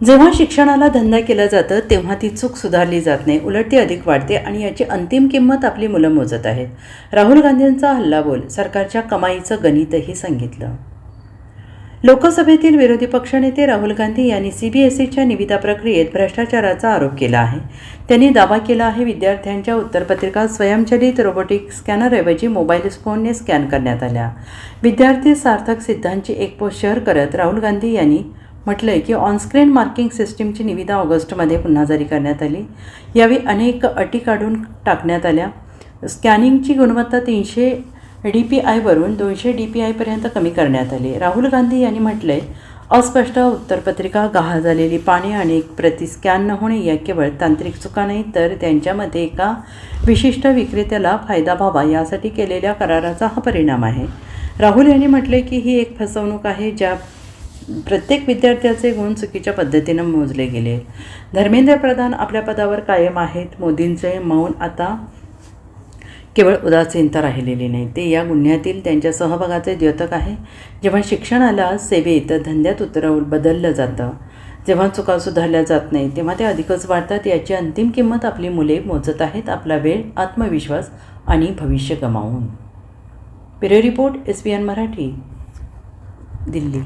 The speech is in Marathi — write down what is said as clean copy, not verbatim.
जेव्हा शिक्षणाला धंदा केला जातं तेव्हा ती चूक सुधारली जात नाही, उलट ती अधिक वाढते आणि याची अंतिम किंमत आपली मुलं मोजत आहेत. राहुल गांधींचा हल्लाबोल, सरकारच्या कमाईचं गणितही सांगितलं. लोकसभेतील विरोधी पक्षनेते राहुल गांधी यांनी CBSEच्या निविदा प्रक्रियेत भ्रष्टाचाराचा आरोप केला आहे. त्यांनी दावा केला आहे विद्यार्थ्यांच्या उत्तरपत्रिका स्वयंचलित रोबोटिक स्कॅनरऐवजी मोबाईल फोनने स्कॅन करण्यात आल्या. विद्यार्थी सार्थक सिद्धांची एक पोस्ट शेअर करत राहुल गांधी यांनी म्हटलंय की ऑनस्क्रीन मार्किंग सिस्टीमची निविदा ऑगस्टमध्ये पुन्हा जारी करण्यात आली. यावेळी अनेक अटी काढून टाकण्यात आल्या. स्कॅनिंगची गुणवत्ता 300 DPI वरून 200 DPI पर्यंत कमी करण्यात आली. राहुल गांधी यांनी म्हटलंय अस्पष्ट उत्तरपत्रिका, गहाळ झालेली पाने आणि प्रति स्कॅन न होणे या केवळ तांत्रिक चुका नाही, तर त्यांच्यामध्ये एका विशिष्ट विक्रेत्याला फायदा व्हावा यासाठी केलेल्या कराराचा हा परिणाम आहे. राहुल यांनी म्हटले की ही एक फसवणूक आहे, ज्या प्रत्येक विद्यार्थ्याचे गुण चुकीच्या पद्धतीनं मोजले गेले. धर्मेंद्र प्रधान आपल्या पदावर कायम आहेत. मोदींचे मौन आता केवळ उदासीनता राहिलेली नाही, ते या गुन्ह्यातील त्यांच्या सहभागाचे द्योतक आहे. जेव्हा शिक्षणाला सेवेत धंद्यात बदललं जातं, जेव्हा चुका सुधारल्या जात नाही, तेव्हा ते अधिकच वाढतात. याची अंतिम किंमत आपली मुले मोजत आहेत, आपला वेळ, आत्मविश्वास आणि भविष्य गमावून. Bureau report, SBN Marathi, Delhi.